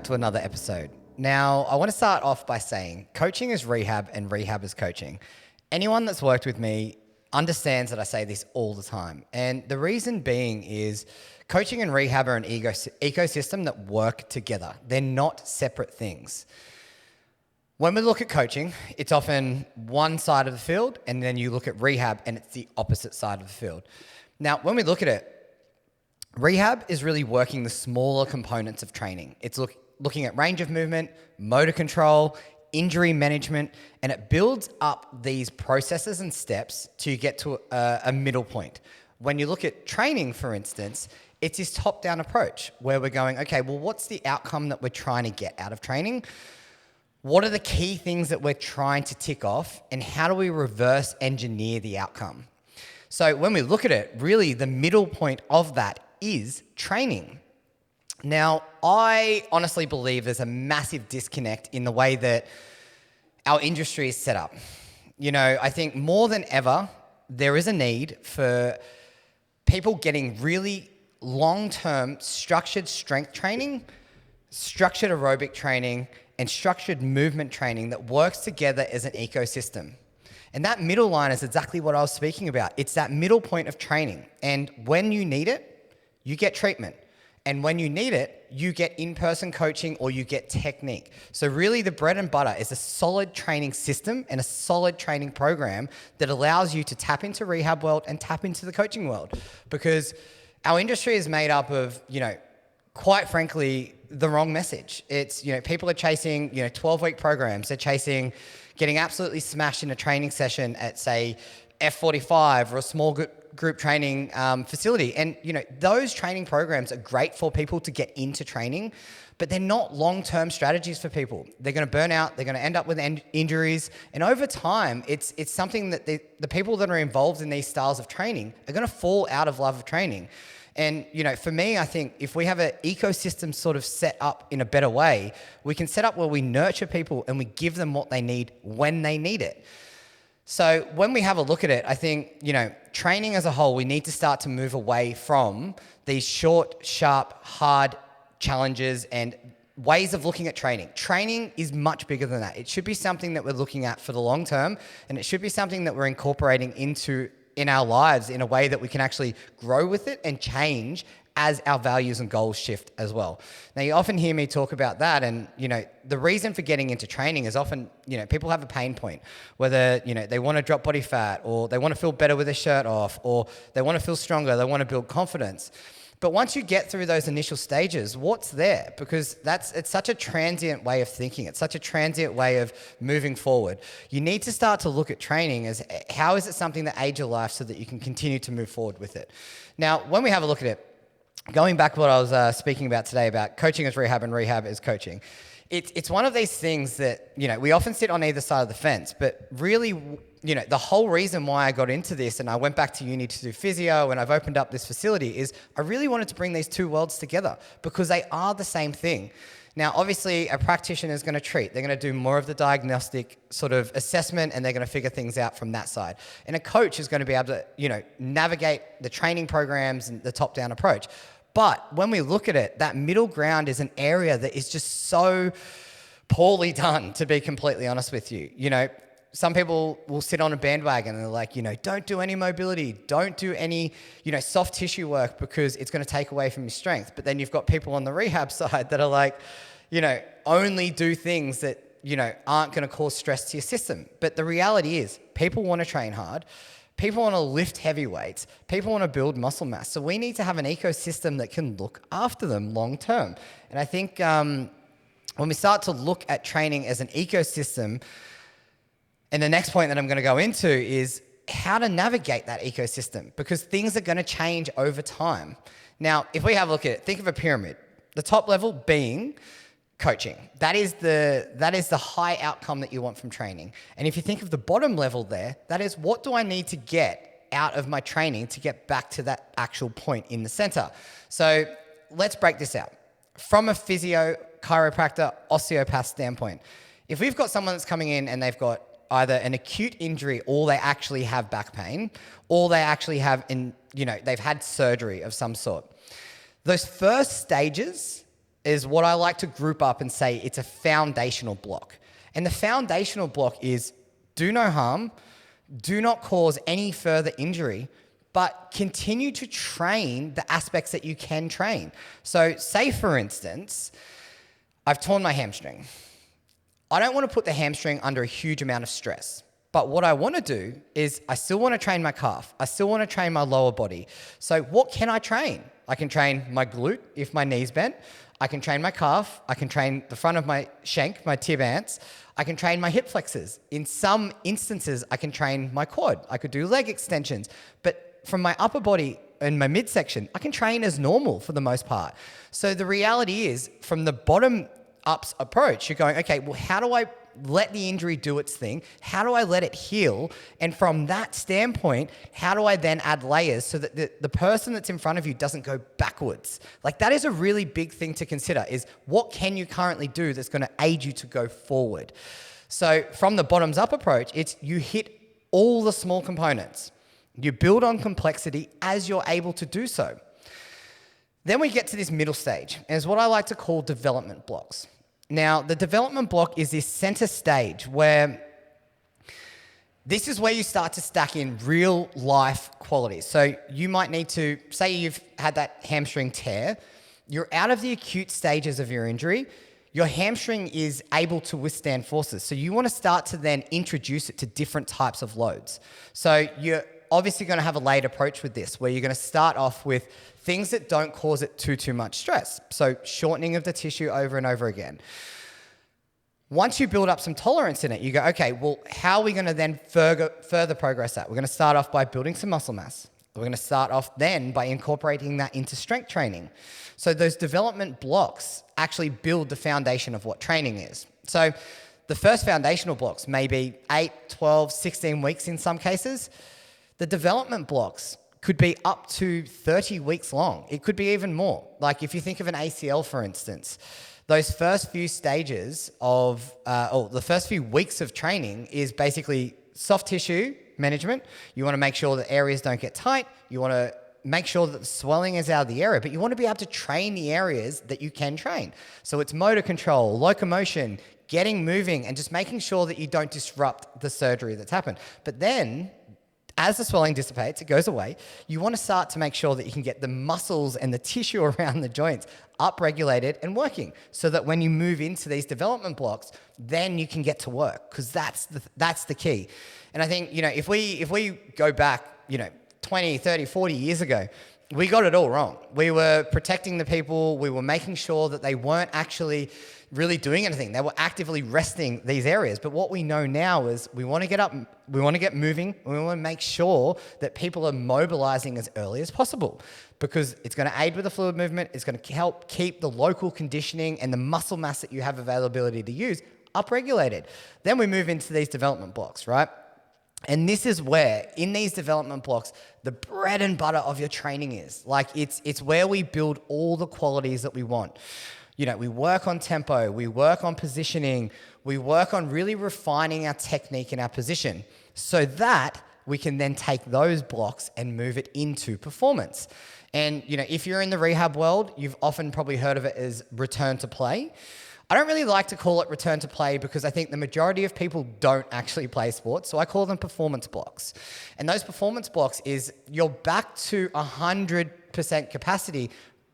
back to another episode. Now, I want to start off by saying coaching is rehab and rehab is coaching. Anyone that's worked with me understands that I say this all the time. And the reason being is coaching and rehab are an ecosystem that work together. They're not separate things. When we look at coaching, it's often one side of the field, and then you look at rehab and it's the opposite side of the field. Now, when we look at it, rehab is really working the smaller components of training. It's looking at range of movement, motor control, injury management, and it builds up these processes and steps to get to a middle point. When you look at training, for instance, it's this top-down approach where we're going, okay, well, what's the outcome that we're trying to get out of training? What are the key things that we're trying to tick off, and how do we reverse engineer the outcome? So when we look at it, really the middle point of that is training. Now, I honestly believe there's a massive disconnect in the way that our industry is set up. You know, I think more than ever, there is a need for people getting really long-term structured strength training, structured aerobic training, and structured movement training that works together as an ecosystem. And that middle line is exactly what I was speaking about. It's that middle point of training. And when you need it, you get treatment. And when you need it, you get in-person coaching or you get technique. So really the bread and butter is a solid training system and a solid training program that allows you to tap into rehab world and tap into the coaching world. Because our industry is made up of, quite frankly, the wrong message. It's, people are chasing, 12-week programs. They're chasing getting absolutely smashed in a training session at, say, F45 or a small group training facility. And, those training programs are great for people to get into training, but they're not long-term strategies for people. They're going to burn out. They're going to end up with injuries. And over time, it's something that the people that are involved in these styles of training are going to fall out of love of training. And, for me, I think if we have an ecosystem sort of set up in a better way, we can set up where we nurture people and we give them what they need when they need it. So when we have a look at it, I think, training as a whole, we need to start to move away from these short, sharp, hard challenges and ways of looking at training. Training is much bigger than that. It should be something that we're looking at for the long term, and it should be something that we're incorporating in our lives in a way that we can actually grow with it and change as our values and goals shift as well. Now, you often hear me talk about that, and, the reason for getting into training is often, people have a pain point, whether, they want to drop body fat, or they want to feel better with their shirt off, or they want to feel stronger, they want to build confidence. But once you get through those initial stages, what's there? Because it's such a transient way of thinking. It's such a transient way of moving forward. You need to start to look at training as how is it something that aids your life so that you can continue to move forward with it. Now, when we have a look at it, going back to what I was speaking about today about coaching as rehab and rehab as coaching, it's one of these things that, we often sit on either side of the fence, but really, the whole reason why I got into this and I went back to uni to do physio and I've opened up this facility is I really wanted to bring these two worlds together because they are the same thing. Now, obviously, a practitioner is going to treat. They're going to do more of the diagnostic sort of assessment and they're going to figure things out from that side. And a coach is going to be able to, navigate the training programs and the top-down approach. But when we look at it, that middle ground is an area that is just so poorly done, to be completely honest with you. Some people will sit on a bandwagon and they're like, don't do any mobility, don't do any, soft tissue work because it's going to take away from your strength. But then you've got people on the rehab side that are like, only do things that, aren't going to cause stress to your system. But the reality is people want to train hard. People want to lift heavy weights. People want to build muscle mass. So we need to have an ecosystem that can look after them long term. And I think when we start to look at training as an ecosystem, and the next point that I'm going to go into is how to navigate that ecosystem because things are going to change over time. Now, if we have a look at it, think of a pyramid. The top level being coaching. That is the high outcome that you want from training. And if you think of the bottom level there, that is what do I need to get out of my training to get back to that actual point in the center. So let's break this out. From a physio, chiropractor, osteopath standpoint, if we've got someone that's coming in and they've got either an acute injury or they actually have back pain or they actually have, they've had surgery of some sort. Those first stages is what I like to group up and say it's a foundational block. And the foundational block is do no harm, do not cause any further injury, but continue to train the aspects that you can train. So say, for instance, I've torn my hamstring. I don't want to put the hamstring under a huge amount of stress. But what I want to do is I still want to train my calf. I still want to train my lower body. So what can I train? I can train my glute if my knee's bent. I can train my calf. I can train the front of my shank, my tib ants. I can train my hip flexors. In some instances, I can train my quad. I could do leg extensions. But from my upper body and my midsection, I can train as normal for the most part. So the reality is, from the bottom ups approach, you're going, okay, well, how do I let the injury do its thing? How do I let it heal? And from that standpoint, how do I then add layers so that the person that's in front of you doesn't go backwards? Like, that is a really big thing to consider, is what can you currently do that's going to aid you to go forward? So from the bottoms up approach, it's you hit all the small components. You build on complexity as you're able to do so. Then we get to this middle stage, and it's what I like to call development blocks. Now, the development block is this center stage where this is where you start to stack in real life qualities. So you might need to, say you've had that hamstring tear, you're out of the acute stages of your injury, your hamstring is able to withstand forces. So you want to start to then introduce it to different types of loads. So you're obviously going to have a layered approach with this, where you're going to start off with things that don't cause it too much stress. So shortening of the tissue over and over again. Once you build up some tolerance in it, you go, okay, well, how are we going to then further progress that? We're going to start off by building some muscle mass. We're going to start off then by incorporating that into strength training. So those development blocks actually build the foundation of what training is. So the first foundational blocks may be 8, 12, 16 weeks in some cases. The development blocks could be up to 30 weeks long. It could be even more. Like if you think of an ACL, for instance, those first few stages of, or the first few weeks of training is basically soft tissue management. You want to make sure that areas don't get tight. You want to make sure that the swelling is out of the area, but you want to be able to train the areas that you can train. So it's motor control, locomotion, getting moving, and just making sure that you don't disrupt the surgery that's happened. But then, as the swelling dissipates, it goes away, you want to start to make sure that you can get the muscles and the tissue around the joints upregulated and working, so that when you move into these development blocks, then you can get to work, because that's the key. And I think, if we go back, 20, 30, 40 years ago, we got it all wrong. We were protecting the people. We were making sure that they weren't actually really doing anything. They were actively resting these areas. But what we know now is we want to get up, we want to get moving, and we want to make sure that people are mobilizing as early as possible, because it's going to aid with the fluid movement. It's going to help keep the local conditioning and the muscle mass that you have availability to use upregulated. Then we move into these development blocks, right? And this is where, in these development blocks, the bread and butter of your training is. Like, it's where we build all the qualities that we want. We work on tempo, we work on positioning, we work on really refining our technique and our position, so that we can then take those blocks and move it into performance. And, if you're in the rehab world, you've often probably heard of it as return to play. I don't really like to call it return to play, because I think the majority of people don't actually play sports. So I call them performance blocks. And those performance blocks is you're back to 100% capacity,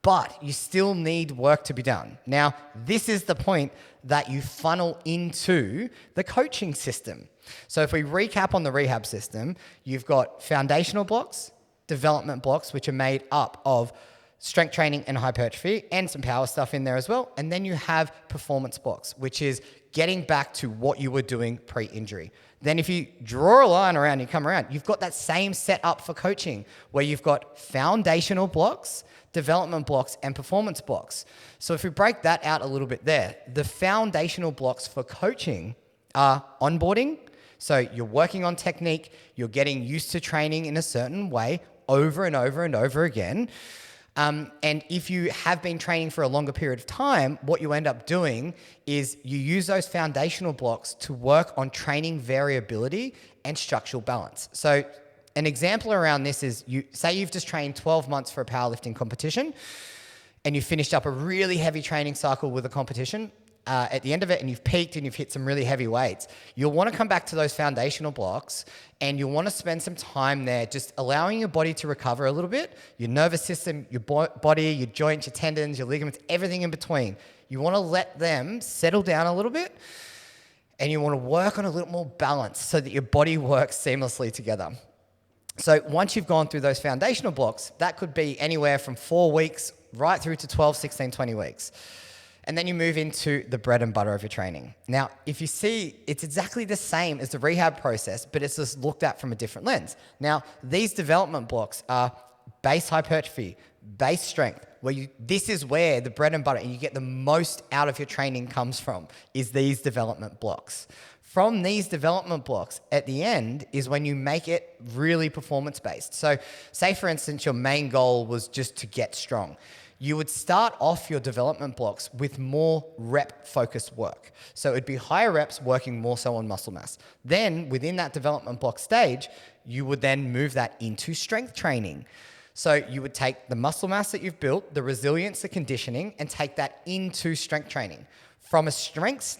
but you still need work to be done. Now, this is the point that you funnel into the coaching system. So if we recap on the rehab system, you've got foundational blocks, development blocks, which are made up of strength training and hypertrophy, and some power stuff in there as well. And then you have performance blocks, which is getting back to what you were doing pre-injury. Then if you draw a line around, you come around, you've got that same setup for coaching, where you've got foundational blocks, development blocks, and performance blocks. So if we break that out a little bit there, the foundational blocks for coaching are onboarding. So you're working on technique, you're getting used to training in a certain way over and over and over again. And if you have been training for a longer period of time, what you end up doing is you use those foundational blocks to work on training variability and structural balance. So an example around this is, say you've just trained 12 months for a powerlifting competition. and you finished up a really heavy training cycle with a competition at the end of it, and you've peaked and you've hit some really heavy weights, you'll want to come back to those foundational blocks, and you'll want to spend some time there just allowing your body to recover a little bit, your nervous system, your body, your joints, your tendons, your ligaments, everything in between. You want to let them settle down a little bit, and you want to work on a little more balance so that your body works seamlessly together. So once you've gone through those foundational blocks, that could be anywhere from 4 weeks right through to 12, 16, 20 weeks. And then you move into the bread and butter of your training. Now, if you see, it's exactly the same as the rehab process, but it's just looked at from a different lens. Now, these development blocks are base hypertrophy, base strength, this is where the bread and butter, and you get the most out of your training comes from, is these development blocks. From these development blocks, at the end is when you make it really performance-based. So say, for instance, your main goal was just to get strong. You would start off your development blocks with more rep-focused work. So it'd be higher reps working more so on muscle mass. Then within that development block stage, you would then move that into strength training. So you would take the muscle mass that you've built, the resilience, the conditioning, and take that into strength training. From a strength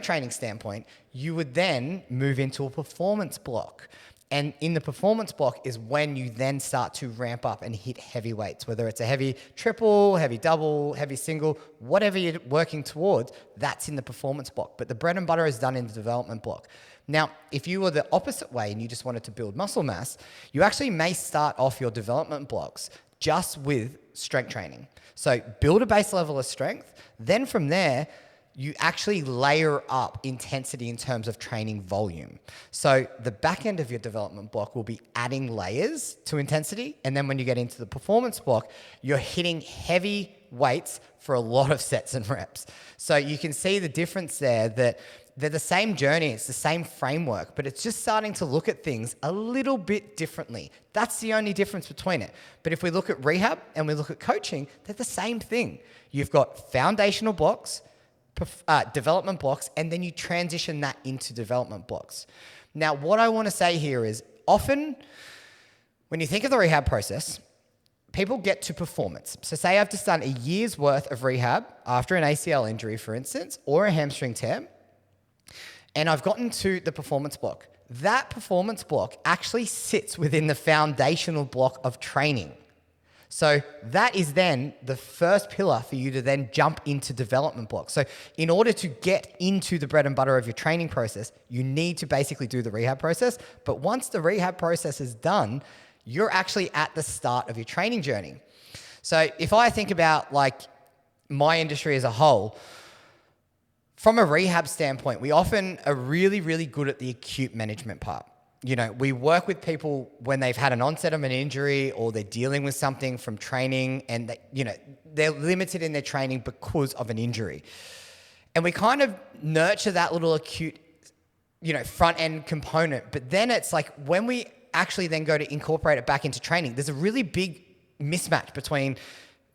training standpoint, you would then move into a performance block. And in the performance block is when you then start to ramp up and hit heavy weights, whether it's a heavy triple, heavy double, heavy single, whatever you're working towards, that's in the performance block. But the bread and butter is done in the development block. Now, if you were the opposite way and you just wanted to build muscle mass, you actually may start off your development blocks just with strength training. So build a base level of strength. Then from there, you actually layer up intensity in terms of training volume. So the back end of your development block will be adding layers to intensity. And then when you get into the performance block, you're hitting heavy weights for a lot of sets and reps. So you can see the difference there, that they're the same journey, it's the same framework, but it's just starting to look at things a little bit differently. That's the only difference between it. But if we look at rehab and we look at coaching, they're the same thing. You've got foundational blocks, development blocks, and then you transition that into development blocks. Now, what I want to say here is often when you think of the rehab process, people get to performance. So say I've just done a year's worth of rehab after an ACL injury, for instance, or a hamstring tear, and I've gotten to the performance block. That performance block actually sits within the foundational block of training. So that is then the first pillar for you to then jump into development blocks. So in order to get into the bread and butter of your training process, you need to basically do the rehab process. But once the rehab process is done, you're actually at the start of your training journey. So if I think about like my industry as a whole, from a rehab standpoint, we often are really, really good at the acute management part. You know, we work with people when they've had an onset of an injury or they're dealing with something from training and they, you know, they're limited in their training because of an injury. And we kind of nurture that little acute, you know, front end component. But then it's like when we actually then go to incorporate it back into training, there's a really big mismatch between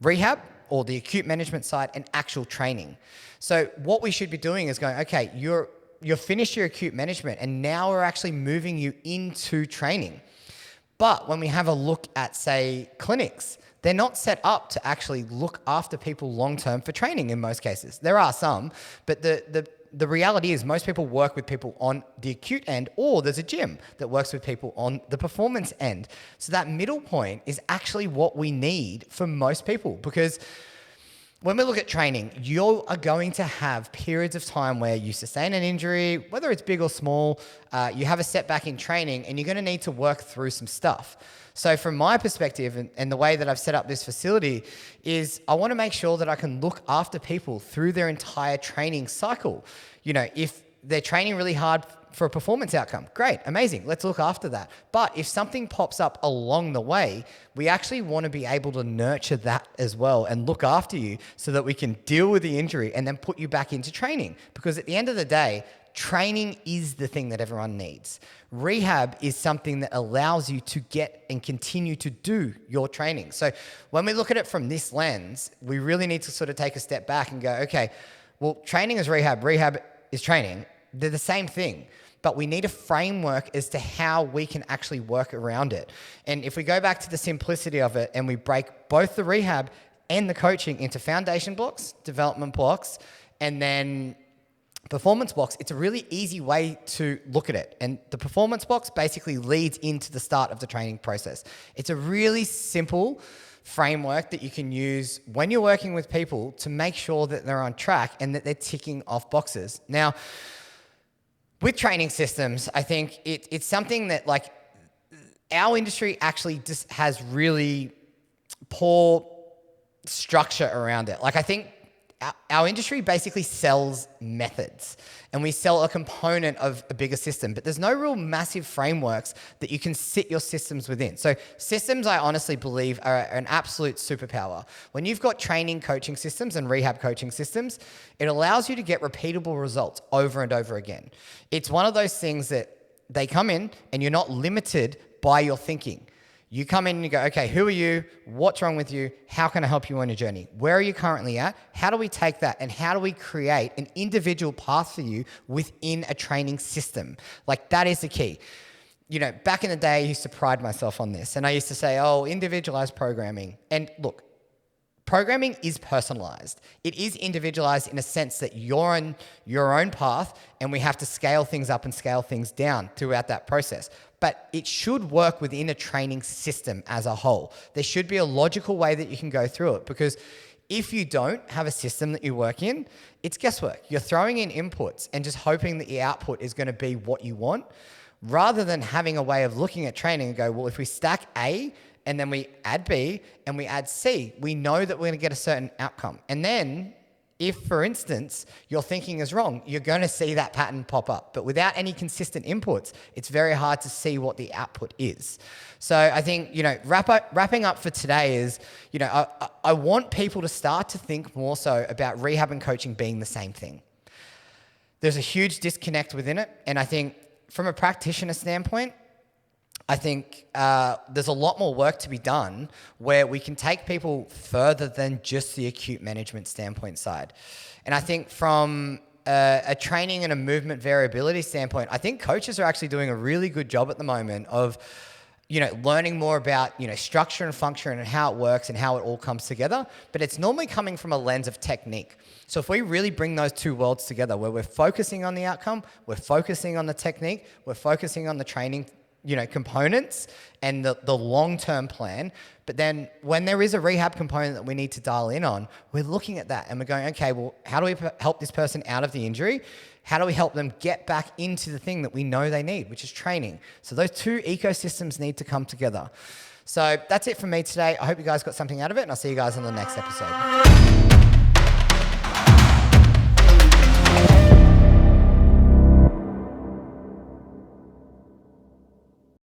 rehab or the acute management side and actual training. So what we should be doing is going, okay, you're finished your acute management and now we're actually moving you into training. But when we have a look at, say, clinics, they're not set up to actually look after people long-term for training in most cases. There are some, but the reality is most people work with people on the acute end, or there's a gym that works with people on the performance end. So that middle point is actually what we need for most people, because when we look at training, you are going to have periods of time where you sustain an injury, whether it's big or small, you have a setback in training, and you're going to need to work through some stuff. So from my perspective and the way that I've set up this facility is I want to make sure that I can look after people through their entire training cycle. You know, if they're training really hard for a performance outcome, great, amazing, let's look after that. But if something pops up along the way, we actually want to be able to nurture that as well and look after you so that we can deal with the injury and then put you back into training. Because at the end of the day, training is the thing that everyone needs. Rehab is something that allows you to get and continue to do your training. So when we look at it from this lens, we really need to sort of take a step back and go, okay, well, training is rehab, rehab is training. They're the same thing, but we need a framework as to how we can actually work around it. And if we go back to the simplicity of it and we break both the rehab and the coaching into foundation blocks, development blocks, and then performance blocks, it's a really easy way to look at it. And the performance blocks basically leads into the start of the training process. It's a really simple framework that you can use when you're working with people to make sure that they're on track and that they're ticking off boxes. Now, with training systems, I think it's something that like our industry actually just has really poor structure around it. Like I think our industry basically sells methods and we sell a component of a bigger system, but there's no real massive frameworks that you can sit your systems within. So systems, I honestly believe, are an absolute superpower. When you've got training coaching systems and rehab coaching systems, it allows you to get repeatable results over and over again. It's one of those things that they come in and you're not limited by your thinking. You come in and you go, okay, who are you? What's wrong with you? How can I help you on your journey? Where are you currently at? How do we take that? And how do we create an individual path for you within a training system? Like that is the key. You know, back in the day, I used to pride myself on this. And I used to say, oh, individualized programming. And look, programming is personalized. It is individualized in a sense that you're on your own path and we have to scale things up and scale things down throughout that process. But it should work within a training system as a whole. There should be a logical way that you can go through it, because if you don't have a system that you work in, it's guesswork. You're throwing in inputs and just hoping that the output is going to be what you want, rather than having a way of looking at training and go, well, if we stack A and then we add B and we add C, we know that we're going to get a certain outcome. And then if, for instance, your thinking is wrong, you're going to see that pattern pop up. But without any consistent inputs, it's very hard to see what the output is. So I think, you know, wrapping up for today is, you know, I want people to start to think more so about rehab and coaching being the same thing. There's a huge disconnect within it. And I think from a practitioner standpoint, I think there's a lot more work to be done where we can take people further than just the acute management standpoint side. And I think from a training and a movement variability standpoint, I think coaches are actually doing a really good job at the moment of, you know, learning more about, you know, structure and function and how it works and how it all comes together. But it's normally coming from a lens of technique. So if we really bring those two worlds together, where we're focusing on the outcome, we're focusing on the technique, we're focusing on the training, you know, components and the long-term plan. But then when there is a rehab component that we need to dial in on, we're looking at that and we're going, okay, well, how do we help this person out of the injury? How do we help them get back into the thing that we know they need, which is training? So those two ecosystems need to come together. So that's it from me today. I hope you guys got something out of it, and I'll see you guys in the next episode.